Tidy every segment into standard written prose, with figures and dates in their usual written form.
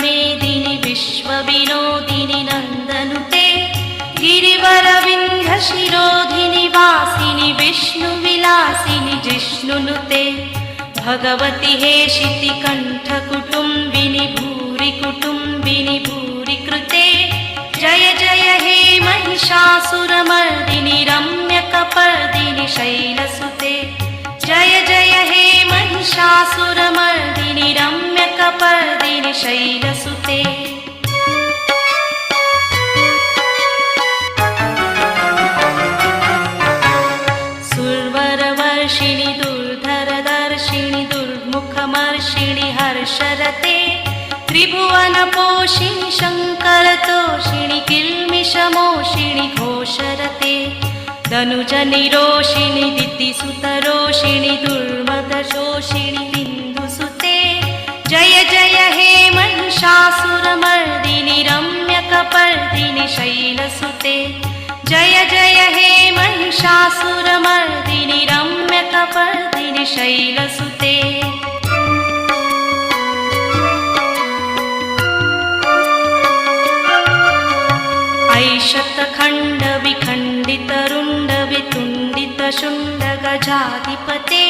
मेदिनि विश्वविनोदिनि नन्दनुते गिरिवरविन्ध्यशिरोधिनि वासिनि विष्णुविलासिनि जिष्णुनुते भगवति हेशिति कण्ठकुटुम्बिनि भूरि कुटुम्बिनि भूरि कृते जय जय हे महिषासुरमर्दिनि रम्यकपर्दिनि शैलसुते जय जय हे महिषासुरमर्दिनि रम्यकपर्दिनि शैलसुते सुरवरवर्षिणि दुर्धरदर्शिनि दुर्मुखमर्षिणि हर्षरते त्रिभुवनपोषिणि शङ्करतोषिणि किल्मिषमोषिणि घोषरते धनुजनिरोषिणि दितिसुतरोषिणि दुर्मदशोषिणि बिन्दुसुते जय जय हे महिषासुरमर्दिनि रम्यकपर्दिनि शैलसुते जय जय हे महिषासुरमर्दिनि रम्यकपर्दिनि शैलसुते ऐशतखण्डविखण्डितरुण्डवितुण्डितशुण्डगजाधिपते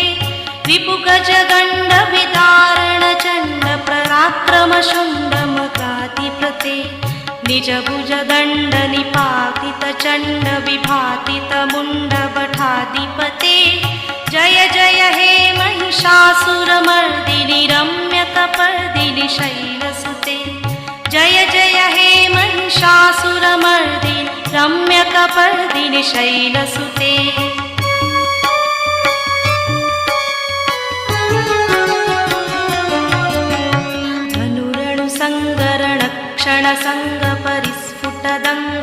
विपुगजगण्डविदारणचण्डपराक्रमशुण्डमगाधिपते निजभुजदण्डनिपातितचण्डविभातितमुण्डभटाधिपते जय जय हे महिषासुरमर्दिनि रम्यकपर्दिनि शैलसुते जय जय हे महिषासुरमर्दिनि रम्यकपर्दिनि शैलसुते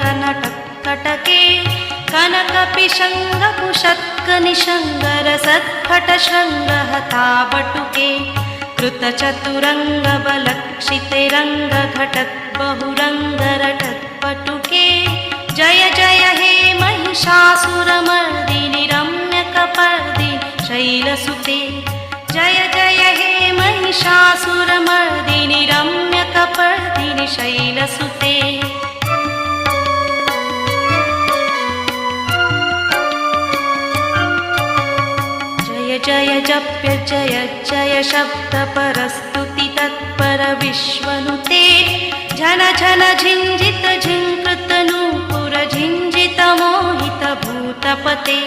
धनुरणुसङ्गरणक्षणसङ्गपरिस्फुटदङ्गनटकटके कनकपिशङ्गकुशत्कनिशङ्गरसत्फटशृङ्गहताबटुके कृतचतुरङ्गबलक्षिते रङ्गघटद्बहुरङ्गरटत्पटुके जय जय हे महिषासुरमर्दिनि रम्यकपर्दिनि शैलसुते जय जय हे महिषासुरमर्दिनि रम्यकपर्दिनि शैलसुते जय जय जप्य जय जय शब्दपरस्तुति तत्पर विश्वनुते झन झन झिञ्झित झिङ्कृत नूपुर झिञ्झित मोहित भूतपते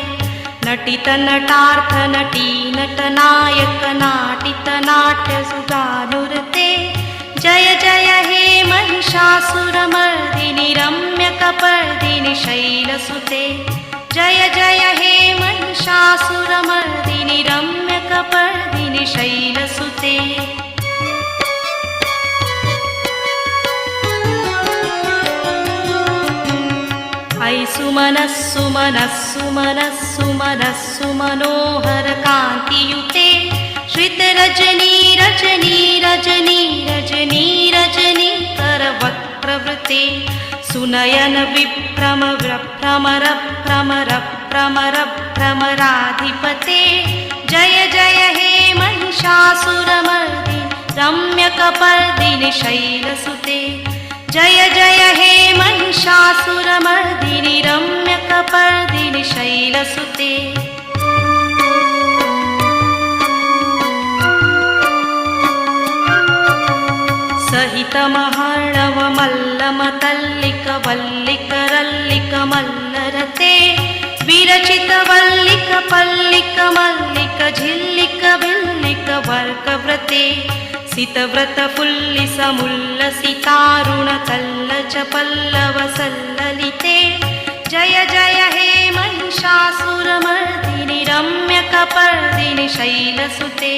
नटित नटार्थ नटी नटनायक नाटित नाट्य सुगानुरते जय जय हे महिषासुरमर्दिनि रम्यकपर्दिनि शैलसुते जय जय हे महिषासुरमर्दिनि रम्यकपर्दिनि शैलसुते ऐ सुमनस्सु मनस्सु मनस्सु मनस्सु मनोहर कान्तियुते श्रितरजनी रजनी रजनी रजनी रजनी करवक्त्रवृते सुनयन विभ्रम भ्रमर भ्रमर भ्रमर भ्रमराधिपते जय जय हे महिषासुरमर्दिनि रम्यकपर्दिनि शैलसुते जय जय हे महिषासुरमर्दिनि रम्यकपर्दिनि शैलसुते सहितमहार्णवमल्लमतल्लिकवल्लिकरल्लिकमल्लरते विरचितवल्लिकपल्लिकमल्लिकझिल्लिकभिल्लिकवर्गव्रते सितव्रतफुल्लिसमुल्लसितारुणतल्लचपल्लवसल्ललिते जय जय हे महिषासुरमर्दिनि रम्यकपर्दिनि शैलसुते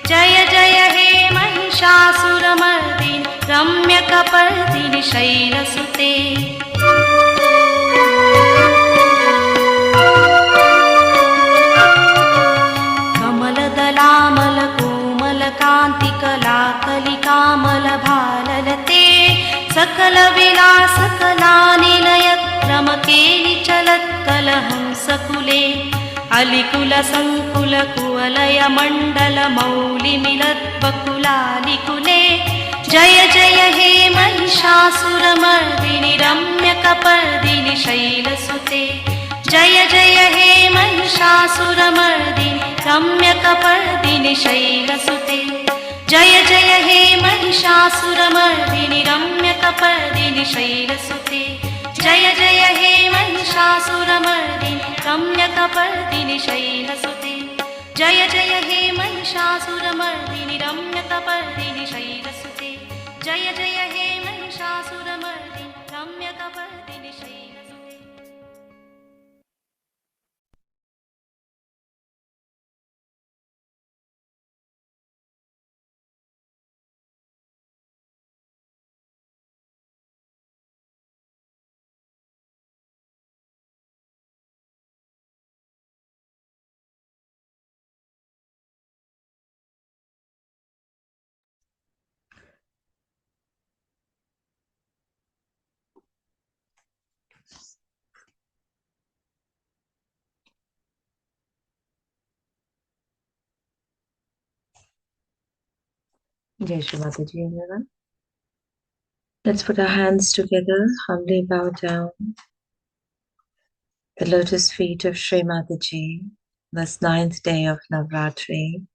जय जय हे महिषासुरमर्दिनि रम्यकपर्दिनि शैलसुते कमलदलामलकोमलकान्तिकलाकलिकामलभाललते सकलविलासकलानिलयक्रमकेलिचलत्कलहंसकुले अलिकुलसङ्कुलकुवलयमण्डलमौलिमिलद्वकुलालिकुले जय जय हे महिषासुरमर्दिनि रम्यकपर्दिनि शैलसुते जय जय हे महिषासुरमर्दिनि रम्यकपर्दिनि शैलसुते जय जय हे महिषासुरमर्दिनि रम्यकपर्दिनि शैलसुते जय जय हे महिषासुरमर्दिनि रम्यकपर्दिनि शैलसुते जय जय हे महिषासुरमर्दिनि रम्यकपर्दिनि शैलसुते जय जय हे Mahishasuramardini रम्यकपर्दिनि शैलसुते. Jai Shri Mataji, everyone. Let's put our hands together, humbly bow down. The lotus feet of Shri Mataji, this 9th day of Navratri,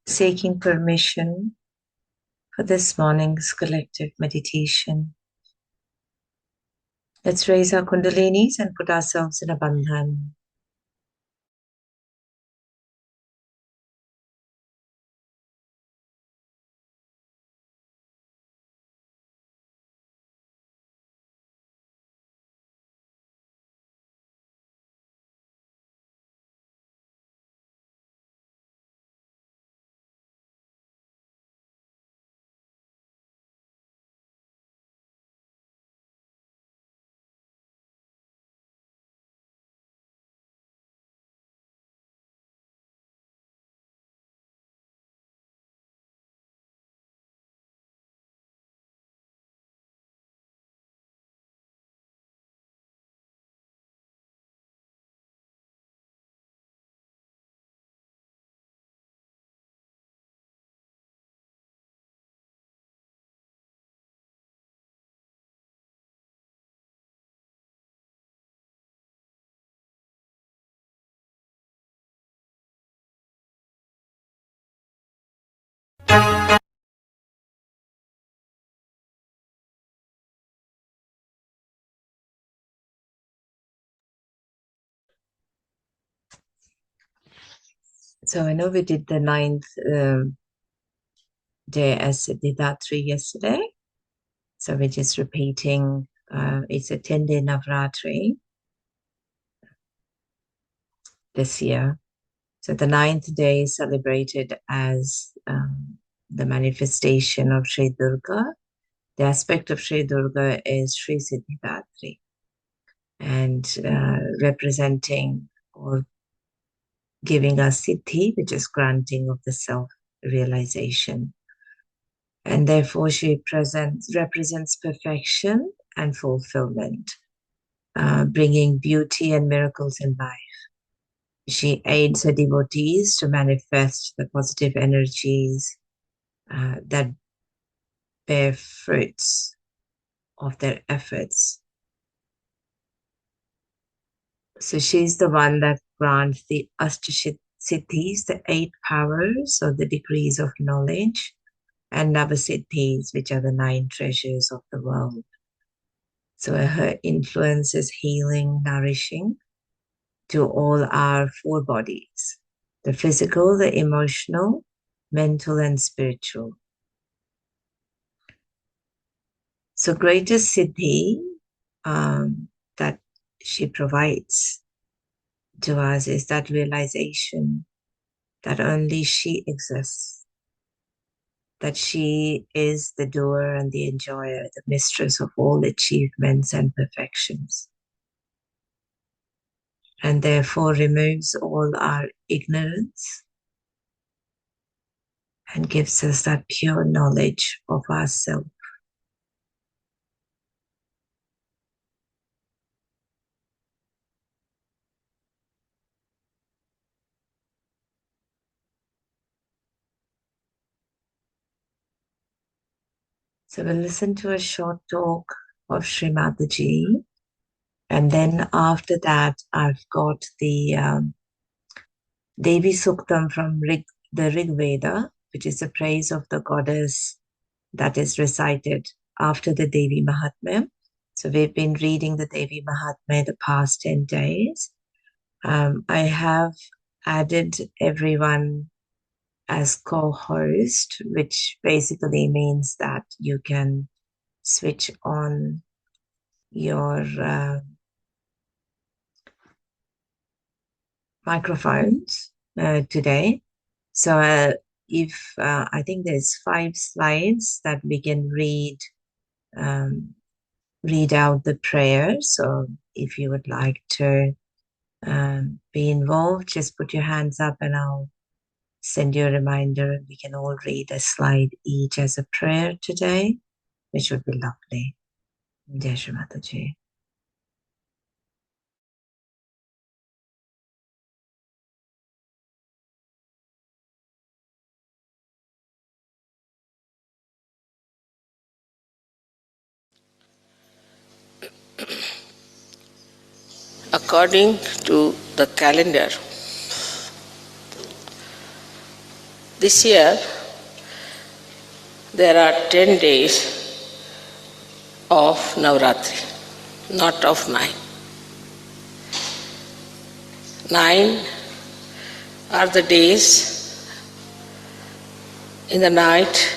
seeking permission for this morning's collective meditation. Let's raise our Kundalinis and put ourselves in a bandhan. So I know we did the 9th day as Siddhidatri yesterday. So we're just repeating. It's a 10-day Navratri this year. So the 9th day is celebrated as the manifestation of Sri Durga. The aspect of Sri Durga is Sri Siddhidatri, and representing or giving us Siddhi, which is granting of the self-realization. And therefore she represents perfection and fulfillment, bringing beauty and miracles in life. She aids her devotees to manifest the positive energies that bear fruits of their efforts. So she's the one that grants the Ashtasiddhis, the 8 powers or the degrees of knowledge, and Navasiddhis, which are the 9 treasures of the world. So her influence is healing, nourishing to all our 4 bodies, the physical, the emotional, mental, and spiritual. So greatest Siddhi that she provides to us is that realization that only she exists, that she is the doer and the enjoyer, the mistress of all achievements and perfections, and therefore removes all our ignorance and gives us that pure knowledge of ourselves. So we'll listen to a short talk of Shri Mataji, and then after that I've got the Devi Suktam from the Rig Veda, which is the praise of the goddess that is recited after the Devi Mahatmya. So we've been reading the Devi Mahatmya the past 10 days. I have added everyone as co-host, which basically means that you can switch on your microphones today. So if I think there's 5 slides that we can read out the prayer. So if you would like to be involved, just put your hands up and I'll send you a reminder, and we can all read a slide each as a prayer today, which would be lovely. Jai Shri Mataji. According to the calendar, this year there are 10 days of Navratri, not of 9. 9 are the days in the night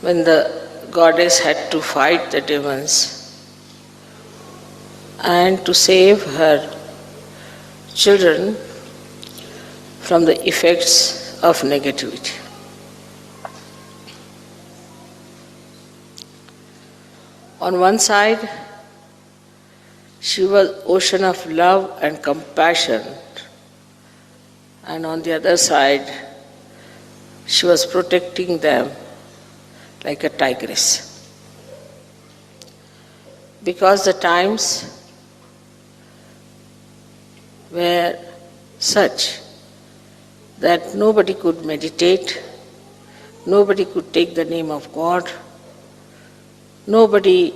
when the goddess had to fight the demons and to save her children from the effects of negativity. On one side, she was ocean of love and compassion, and on the other side, she was protecting them like a tigress. Because the times were such that nobody could meditate, nobody could take the name of God, nobody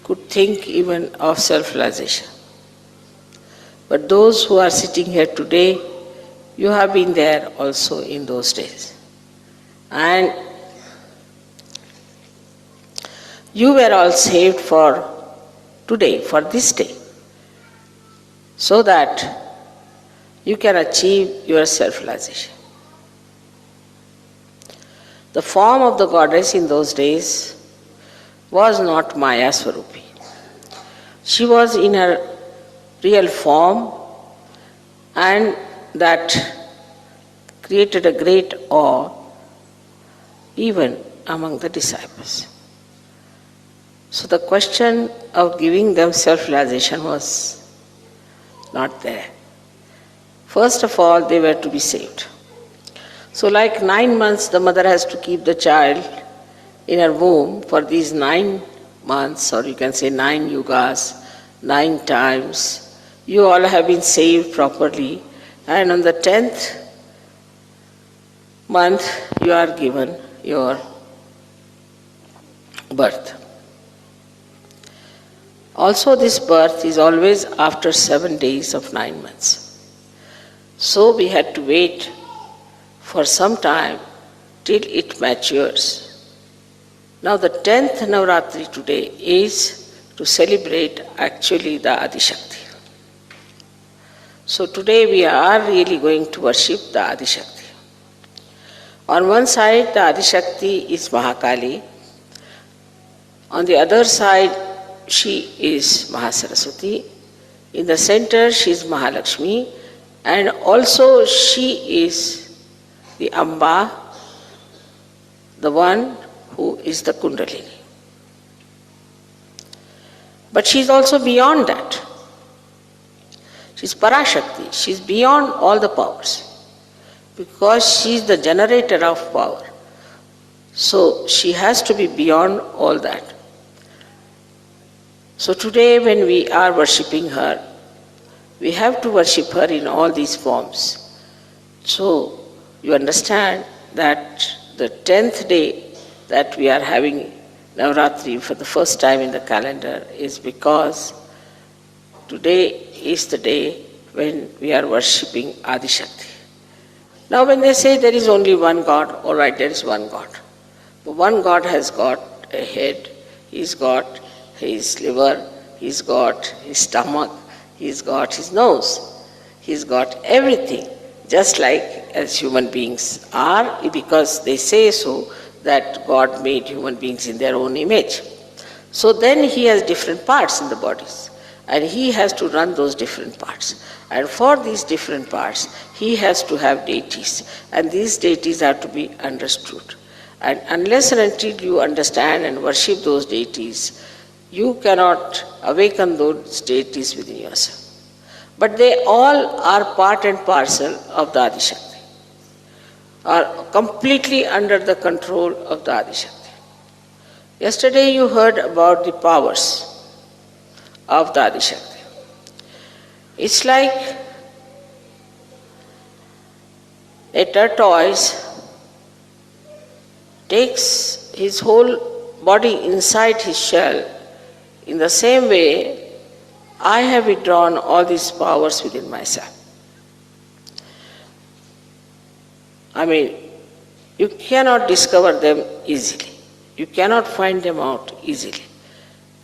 could think even of self-realization. But those who are sitting here today, you have been there also in those days. And you were all saved for today, for this day, so that you can achieve your self-realization. The form of the goddess in those days was not Maya Swarupi. She was in her real form, and that created a great awe even among the disciples. So the question of giving them self-realization was not there. First of all, they were to be saved. So like 9 months, the mother has to keep the child in her womb for these 9 months, or you can say 9 yugas, 9 times. You all have been saved properly, and on the 10th month, you are given your birth. Also, this birth is always after 7 days of 9 months. So we had to wait for some time till it matures. Now the 10th Navratri today is to celebrate actually the Adishakti. So today we are really going to worship the Adishakti. On one side the Adishakti is Mahakali. On the other side she is Mahasaraswati. In the center she is Mahalakshmi. And also she is the Amba, the one who is the Kundalini. But she is also beyond that. She is Parashakti. She is beyond all the powers, because she is the generator of power. So she has to be beyond all that. So today when we are worshipping her, we have to worship her in all these forms. So you understand that the 10th day that we are having Navratri for the first time in the calendar is because today is the day when we are worshipping Adishakti. Now when they say there is only one God, all right, there is one God. But one God has got a head, he's got his liver, he's got his stomach, he's got his nose, he's got everything, just like as human beings are, because they say so that God made human beings in their own image. So then he has different parts in the bodies, and he has to run those different parts. And for these different parts, he has to have deities, and these deities are to be understood. And unless and until you understand and worship those deities, you cannot awaken those deities within yourself. But they all are part and parcel of the Adishakti, are completely under the control of the Adishakti. Yesterday you heard about the powers of the Adishakti. It's like a tortoise takes his whole body inside his shell. In the same way, I have withdrawn all these powers within myself. I mean, you cannot discover them easily. You cannot find them out easily,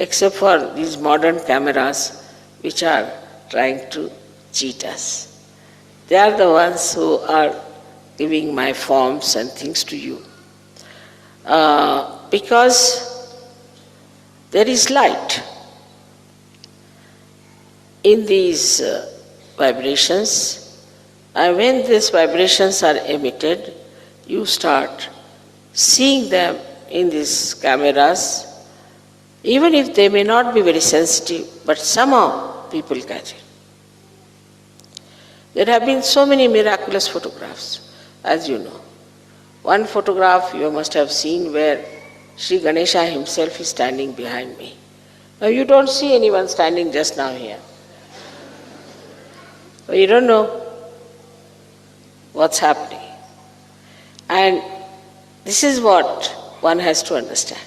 except for these modern cameras which are trying to cheat us. They are the ones who are giving my forms and things to you. Because there is light in these vibrations, and when these vibrations are emitted, you start seeing them in these cameras, even if they may not be very sensitive, but somehow people catch it. There have been so many miraculous photographs, as you know. One photograph you must have seen where Sri Ganesha himself is standing behind me. Now you don't see anyone standing just now here. But you don't know what's happening. And this is what one has to understand,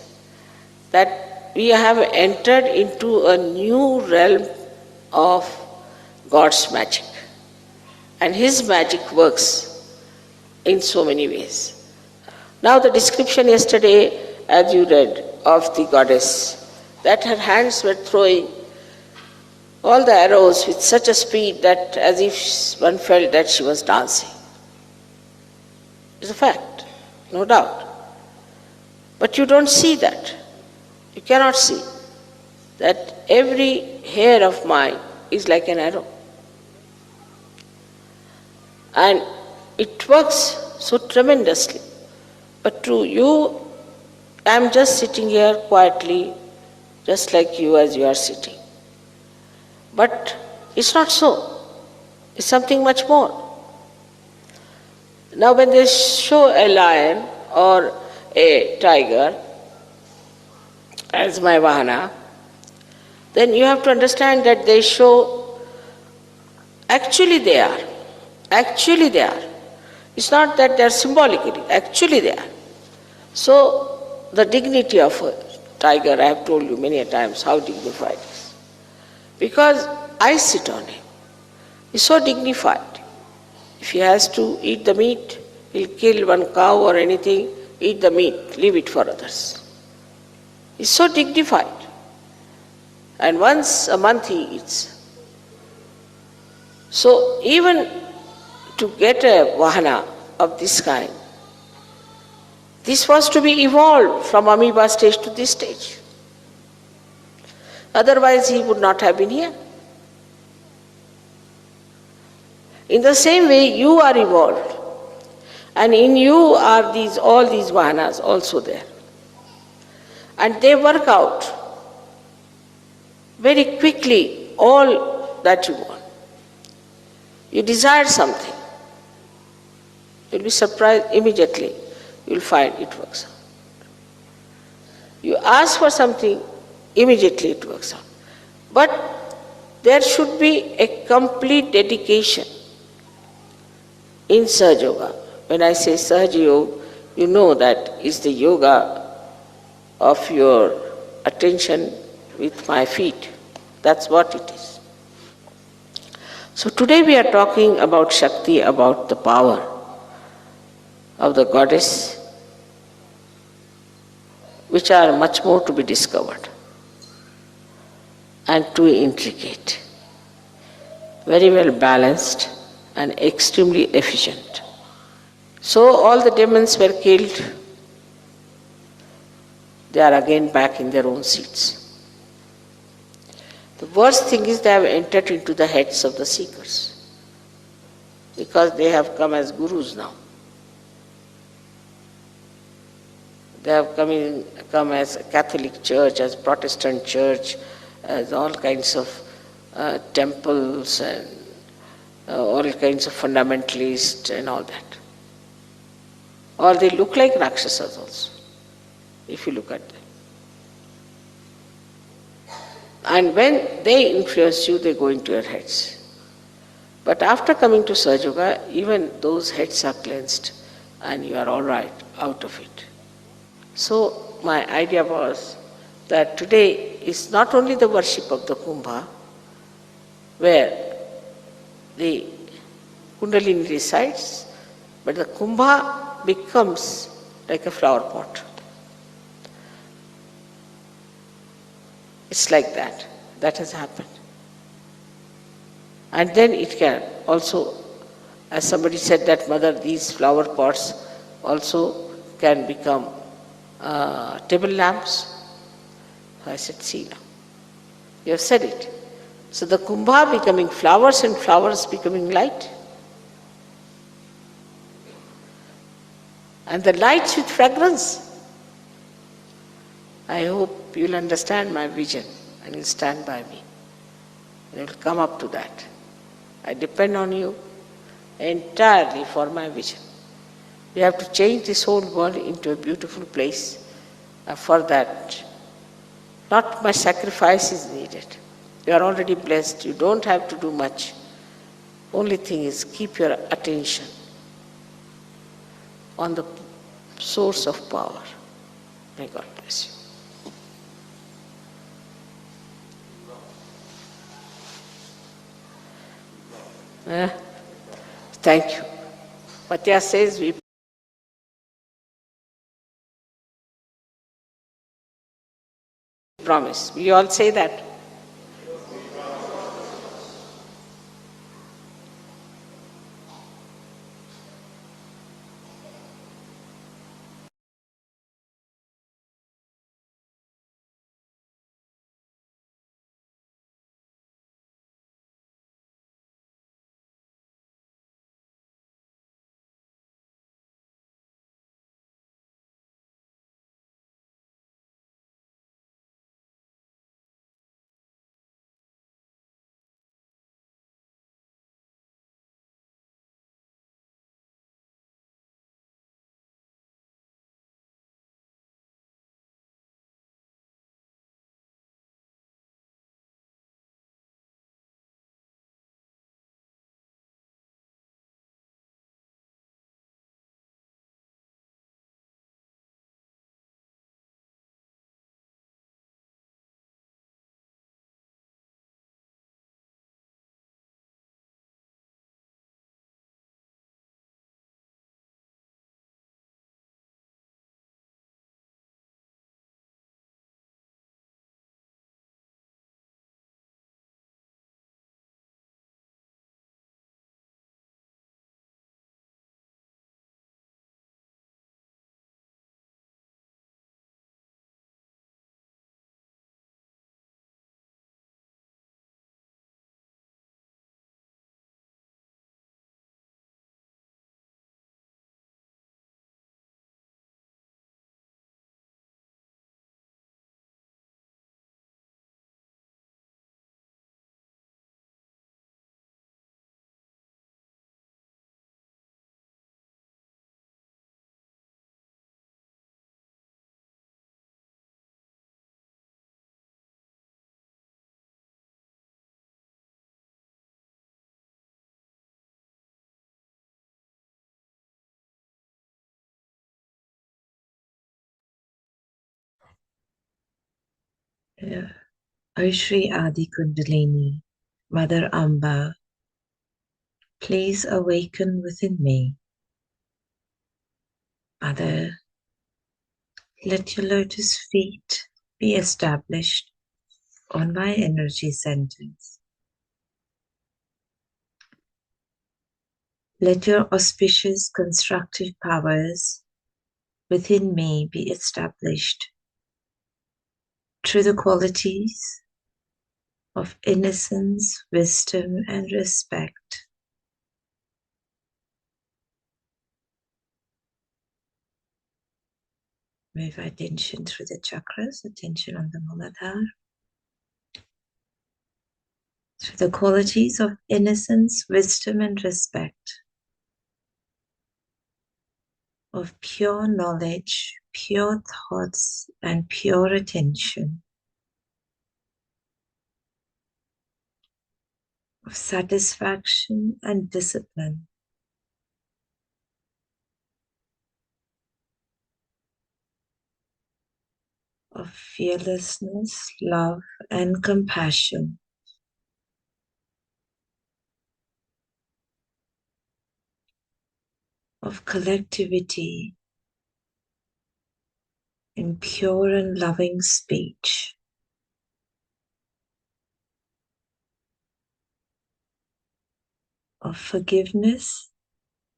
that we have entered into a new realm of God's magic. And His magic works in so many ways. Now the description yesterday, as you read, of the goddess, that her hands were throwing all the arrows with such a speed that as if one felt that she was dancing. It's a fact, no doubt. But you don't see that. You cannot see that every hair of mine is like an arrow. And it works so tremendously. But to you, I am just sitting here quietly, just like you as you are sitting. But it's not so. It's something much more. Now when they show a lion or a tiger as my vahana, then you have to understand that they show, actually they are. Actually they are. It's not that they are symbolically, actually they are. So the dignity of a tiger, I have told you many a times how dignified it is. Because I sit on him. He's so dignified. If he has to eat the meat, he'll kill one cow or anything, eat the meat, leave it for others. He's so dignified. And once a month he eats. So even to get a vahana of this kind, this was to be evolved from amoeba stage to this stage. Otherwise he would not have been here. In the same way you are evolved, and in you are all these vahanas also there. And they work out very quickly all that you want. You desire something, you'll be surprised immediately, you'll find it works out. You ask for something, immediately it works out. But there should be a complete dedication in Sahaja Yoga. When I say Sahaja Yoga, you know that is the yoga of your attention with my feet. That's what it is. So today we are talking about Shakti, about the power of the goddess, which are much more to be discovered and too intricate, very well balanced and extremely efficient. So all the demons were killed. They are again back in their own seats. The worst thing is they have entered into the heads of the seekers, because they have come as gurus now. They have come as a Catholic church, as Protestant church, as all kinds of temples and all kinds of fundamentalists and all that. Or they look like Rakshasas also, if you look at them. And when they influence you, they go into your heads. But after coming to Sahaja Yoga, even those heads are cleansed and you are all right out of it. So my idea was that today is not only the worship of the Kumbha, where the Kundalini resides, but the Kumbha becomes like a flower pot. It's like that. That has happened. And then it can also, as somebody said that, Mother, these flower pots also can become table lamps. I said, see now, you have said it. So the Kumbha becoming flowers and flowers becoming light. And the lights with fragrance. I hope you'll understand my vision and you'll stand by me. And you'll come up to that. I depend on you entirely for my vision. We have to change this whole world into a beautiful place. For that, not much sacrifice is needed. You are already blessed. You don't have to do much. Only thing is keep your attention on the source of power. May God bless you. Thank you. Matya says we promise. We all say that. Yeah. O Shri Adi Kundalini, Mother Amba, please awaken within me. Mother, let your lotus feet be established on my energy centers. Let your auspicious constructive powers within me be established through the qualities of innocence, wisdom, and respect. Move attention through the chakras, attention on the Muladhara, through the qualities of innocence, wisdom, and respect, of pure knowledge, pure thoughts, and pure attention, of satisfaction and discipline, of fearlessness, love, and compassion, of collectivity in pure and loving speech, of forgiveness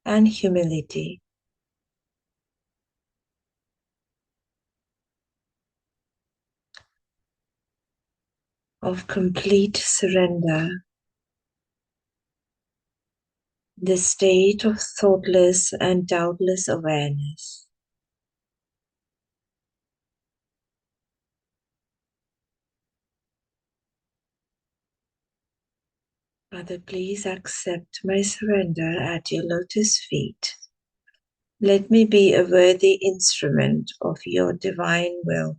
and humility, of complete surrender, the state of thoughtless and doubtless awareness. Mother, please accept my surrender at your lotus feet. Let me be a worthy instrument of your divine will.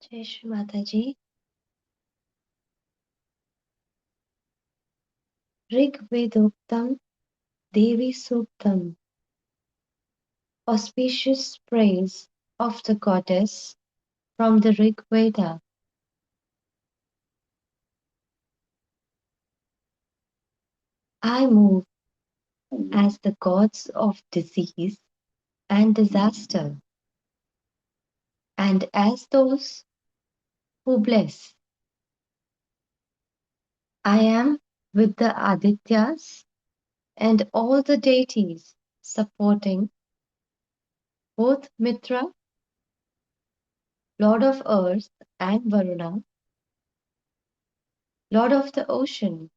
Shri Mataji. Rig Vedoktam Devi Suktam. Auspicious praise of the goddess from the Rig Veda. I move as the gods of disease and disaster, and as those who bless. I am with the Adityas and all the deities supporting both Mitra, Lord of Earth, and Varuna, Lord of the Ocean.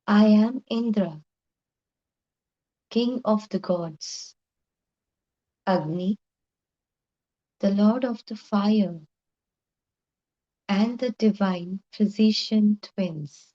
I am Indra, King of the gods, Agni, the Lord of the fire, and the divine physician twins.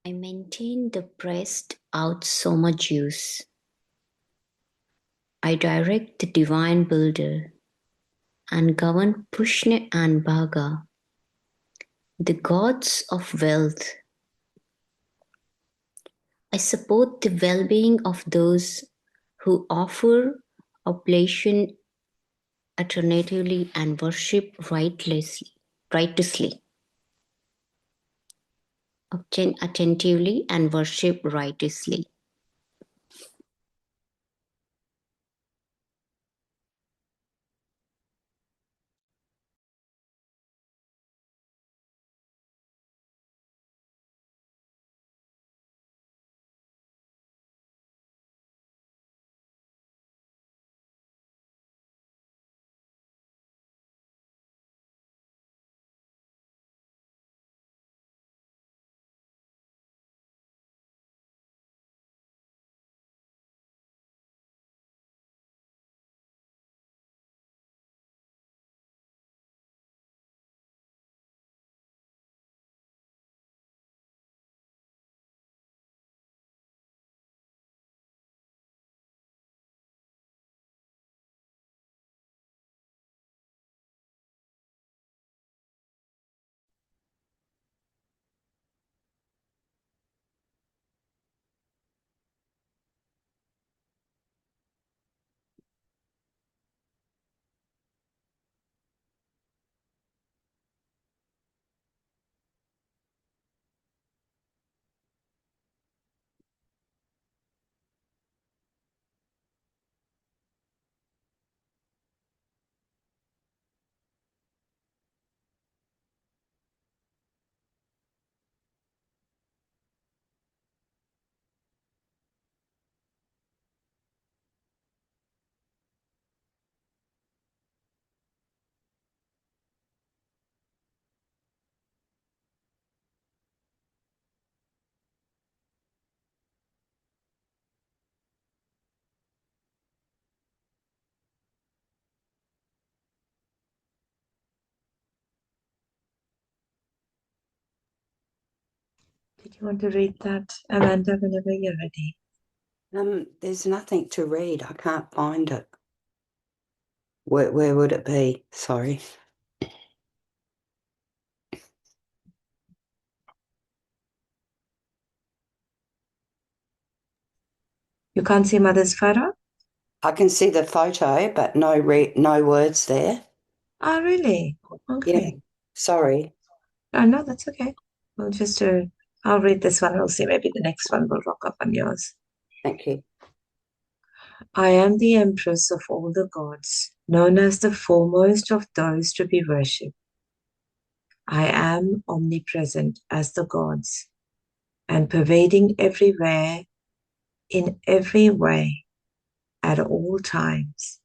I maintain the breast out soma juice. I direct the divine builder and govern Pushna and Bhaga, the gods of wealth. I support the well-being of those who offer oblation alternatively and worship righteously. Attentively and worship righteously. Did you want to read that, Amanda, whenever you're ready? There's nothing to read. I can't find it. Where would it be? Sorry. You can't see Mother's photo? I can see the photo, but no words there. Oh, really? Okay. Yeah. Sorry. Oh, no, that's okay. We'll just I'll read this one. We'll see. Maybe the next one will rock up on yours. Thank you. I am the Empress of all the gods, known as the foremost of those to be worshipped. I am omnipresent as the gods, and pervading everywhere in every way at all times.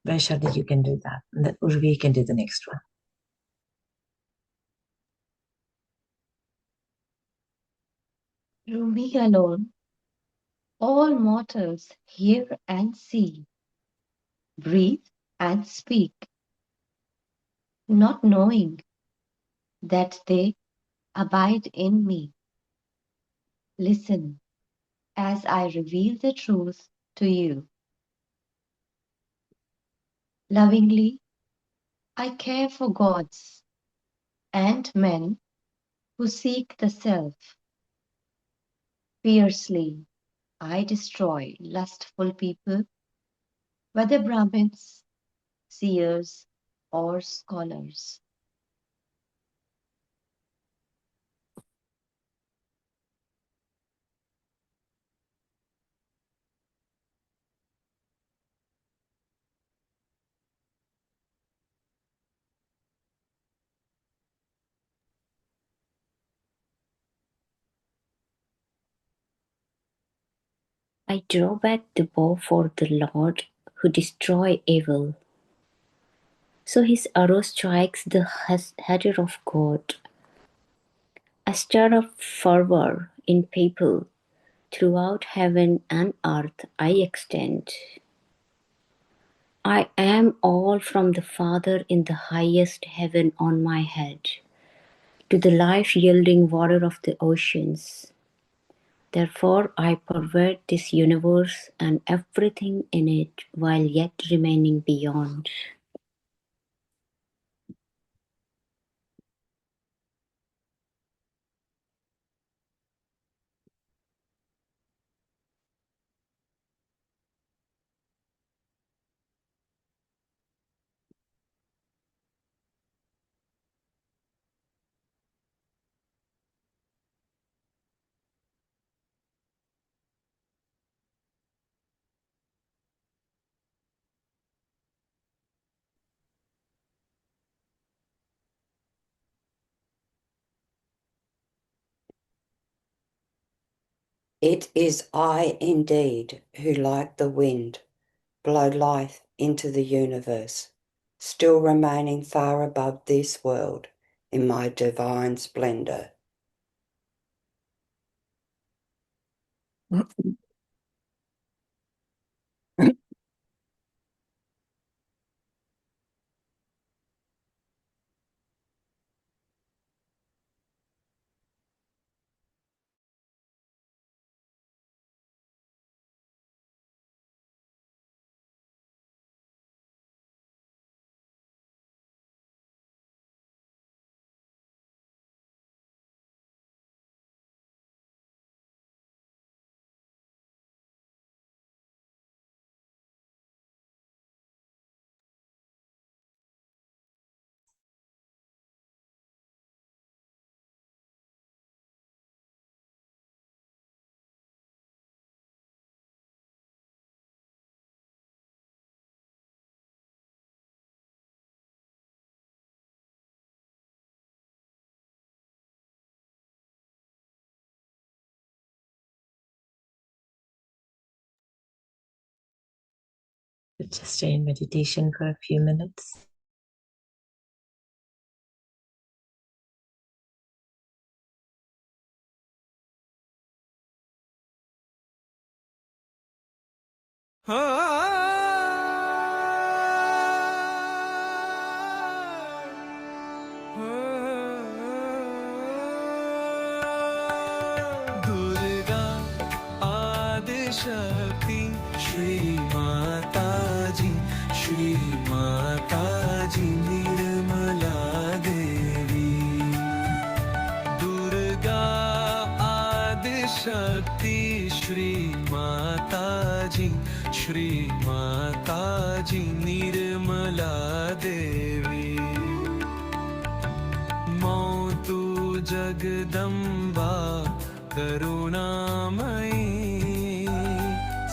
Vaishali, you can do that. And then Urvi can do the next one. Through me alone, all mortals hear and see, breathe and speak, not knowing that they abide in me. Listen as I reveal the truth to you. Lovingly, I care for gods and men who seek the self. Fiercely, I destroy lustful people, whether Brahmins, seers, or scholars. I draw back the bow for the Lord who destroy evil. So his arrow strikes the header of God. A star of fervor in people throughout heaven and earth I extend. I am all from the Father in the highest heaven on my head, to the life-yielding water of the oceans. Therefore I pervade this universe and everything in it while yet remaining beyond. It is I indeed who, like the wind, blow life into the universe, still remaining far above this world in my divine splendour. Just stay in meditation for a few minutes. Durga Adishakti Shri माताजी, श्री माताजी निर्मला देवी। दुर्गा आदिशक्ति श्री माताजी, श्री माताजी निर्मला देवी। मौतु जगदम्बा करुणामयी,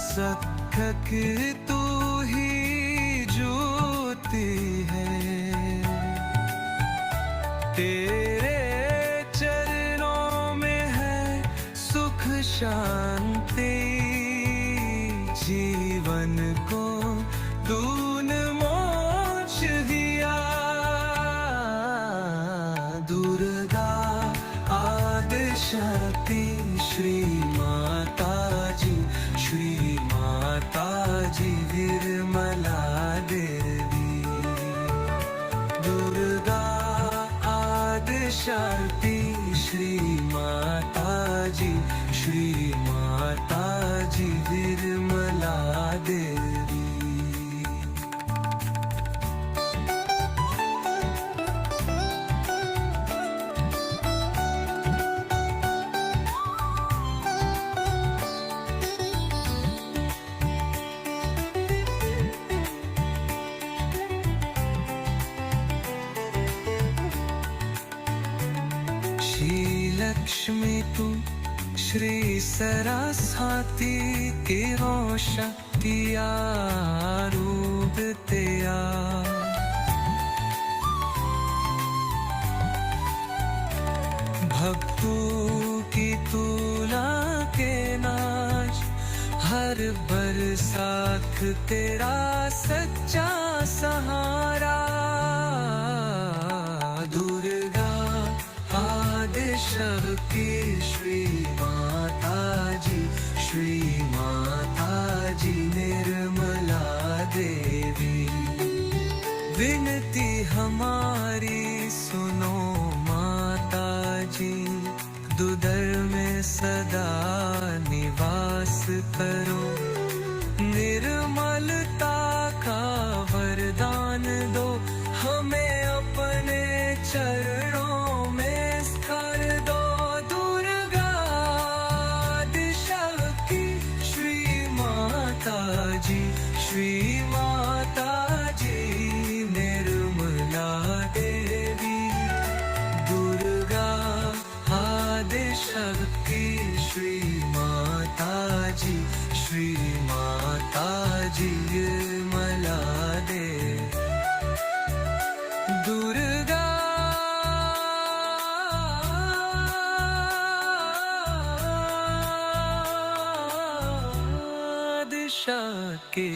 सखक तू ही ज्योति है। तेरे चरणों में है सुख शांति, जीवन को तूने मोक्ष दिया। दुर्गा आदिशक्ति श्री माताजी, श्री माताजी निर्मला देवी। दुर्गा आदिशक्ति श्री माताजी, श्री माताजी निर्मला देवी। लक्ष्मी तू श्री सरस्वती के रोशन किया रूप तेरा। भक्तों की तुला के नाच, हर बरसात तेरा सच्चा सहारा। दुर्गा आदिशक्ति श्री माताजी, श्री माताजी निर्मला देवी। विनती हमारी सुनो माताजी, दुदर में सदा निवास करो। निर्मलता का वरदान दो, हमें अपने चरणों में स्थिर दो। दुर्गा आदिशक्ति श्री माताजी, श्री माताजी निर्मला देवी। दुर्गा आदिशक्ति श्री माताजी, श्री माताजी Nirmala Devi. Durga Adishakti.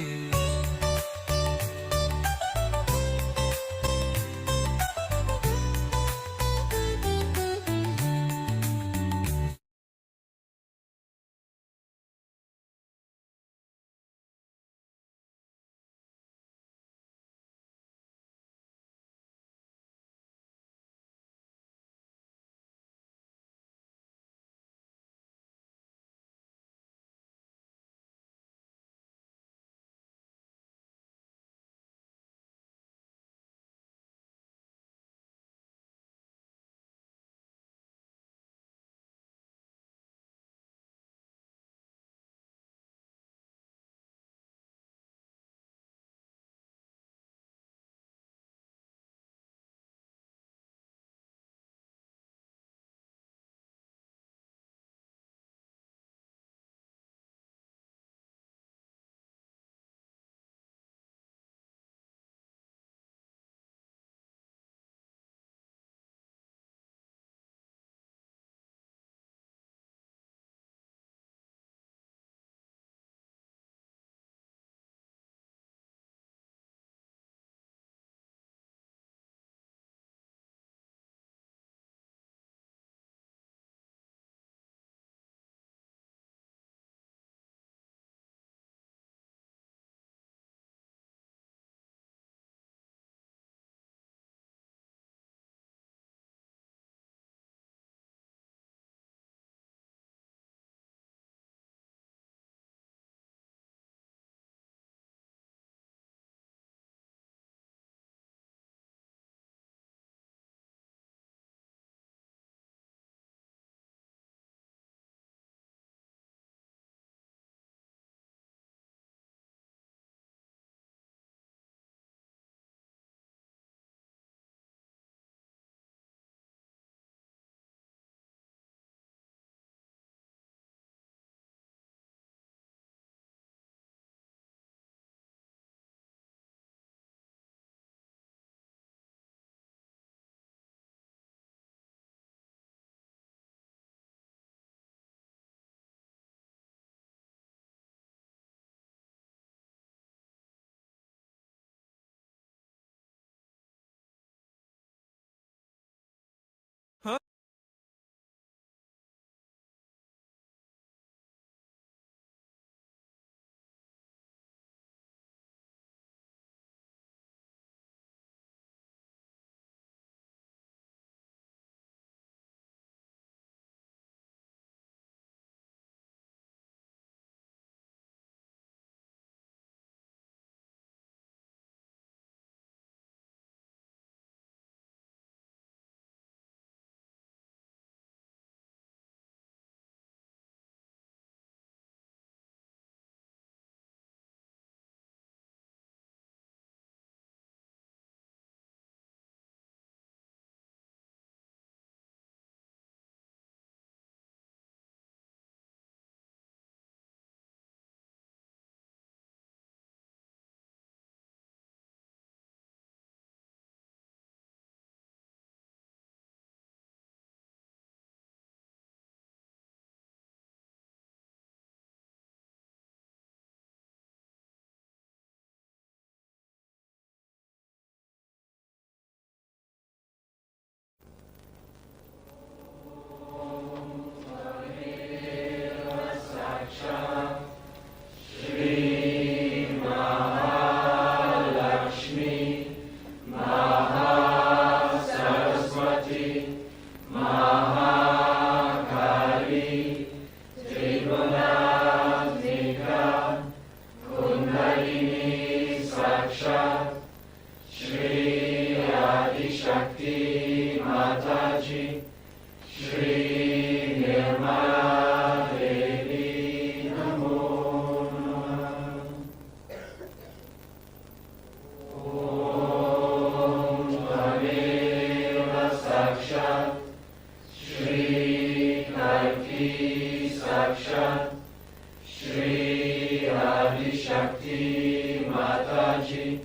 Adishakti Mataji,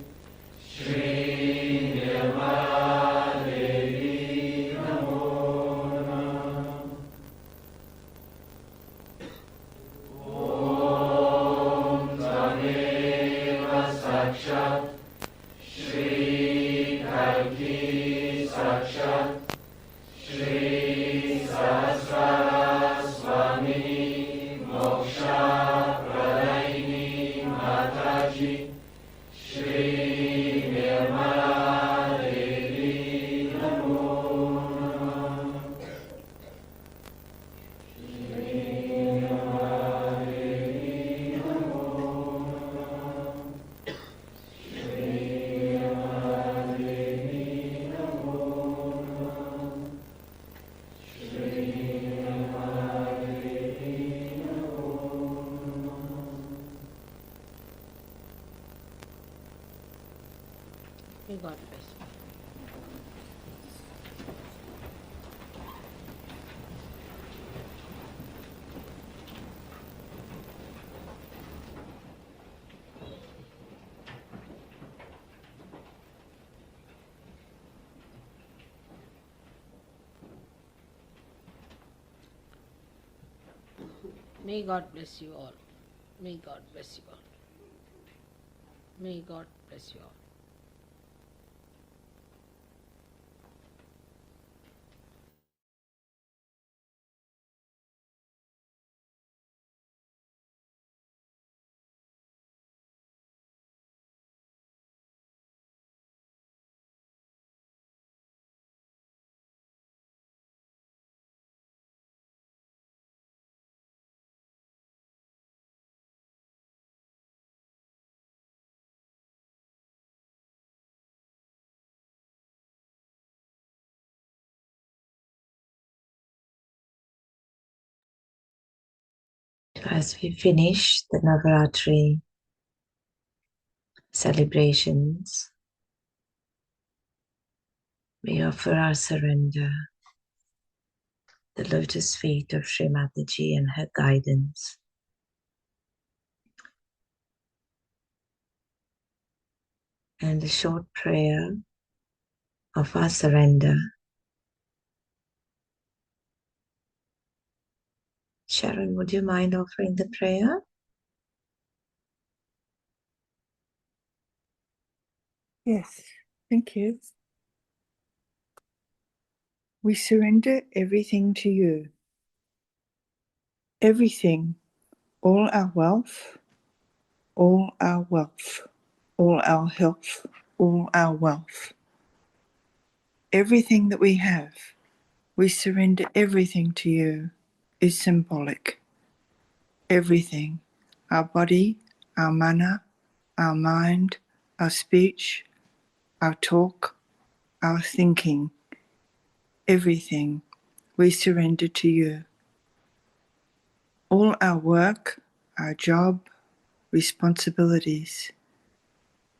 Shri Nirmala Devi Namo Namah. Om Tameva Sakshat, Shri Kalki Sakshat, Shri Sahasrara Swami Moksha Pradaini Mataji, Shri Nirmala Devi Namo Namah. Shri Nirmala Devi Namo Namah. Shri Nirmala Devi Namo Namah. Shri Nirmala Devi Namo Namah. May God bless you. May God bless you all. May God bless you all. May God bless you all. As we finish the Navaratri celebrations, we offer our surrender, the lotus feet of Shri Mataji and her guidance. And a short prayer of our surrender. Sharon, would you mind offering the prayer? Yes, thank you. We surrender everything to you. Everything, all our wealth, all our wealth, all our health, all our wealth. Everything that we have, we surrender everything to you, is symbolic. Everything, our body, our mana, our mind, our speech, our talk, our thinking, everything we surrender to you. All our work, our job, responsibilities,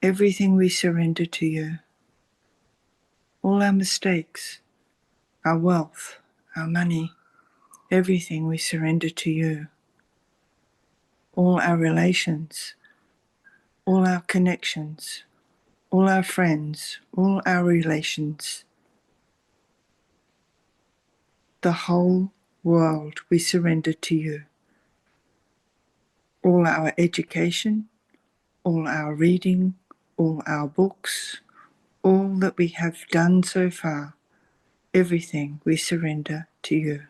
everything we surrender to you. All our mistakes, our wealth, our money, everything we surrender to you. All our relations, all our connections, all our friends, all our relations. The whole world we surrender to you. All our education, all our reading, all our books, all that we have done so far, everything we surrender to you.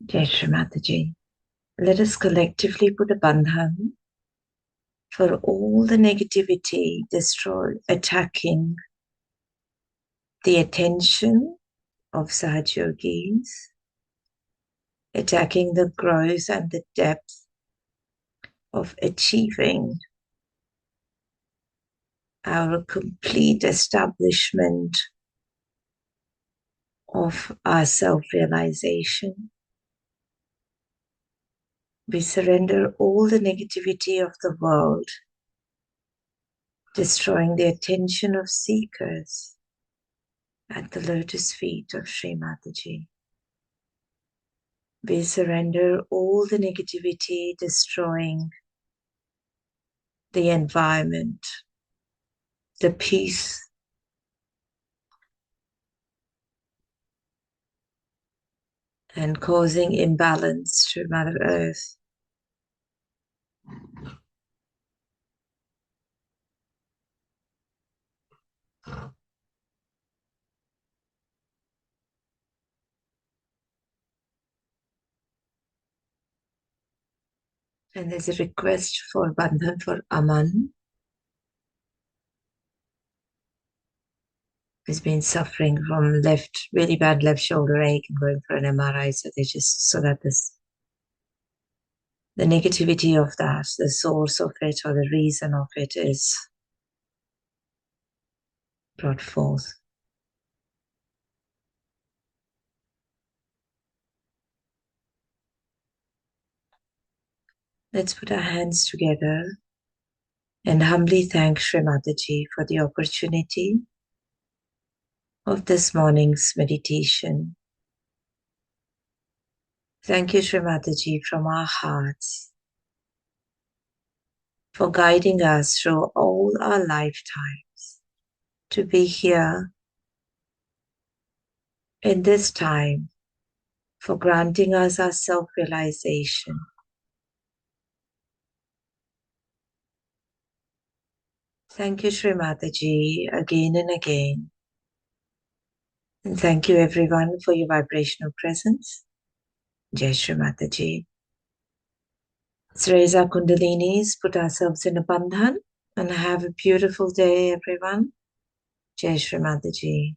Jai Shri Mataji. Let us collectively put a bandhan for all the negativity attacking the attention of Sahaja Yogis, attacking the growth and the depth of achieving our complete establishment of our self-realization. We surrender all the negativity of the world, destroying the attention of seekers at the lotus feet of Shri Mataji. We surrender all the negativity destroying the environment, the peace, and causing imbalance to Mother Earth. And there's a request for Bandhan for Aman, who's been suffering from really bad left shoulder ache and going for an MRI. So that the negativity of that, the source of it or the reason of it is brought forth. Let's put our hands together and humbly thank Shri Mataji for the opportunity of this morning's meditation. Thank you, Shri Mataji, from our hearts for guiding us through all our lifetimes to be here in this time, for granting us our self-realization. Thank you, Shri Mataji, again and again. And thank you, everyone, for your vibrational presence. Jai Shri Mataji. Let's raise our Kundalinis, put ourselves in a bandhan, and have a beautiful day, everyone. Jai Shri Mataji.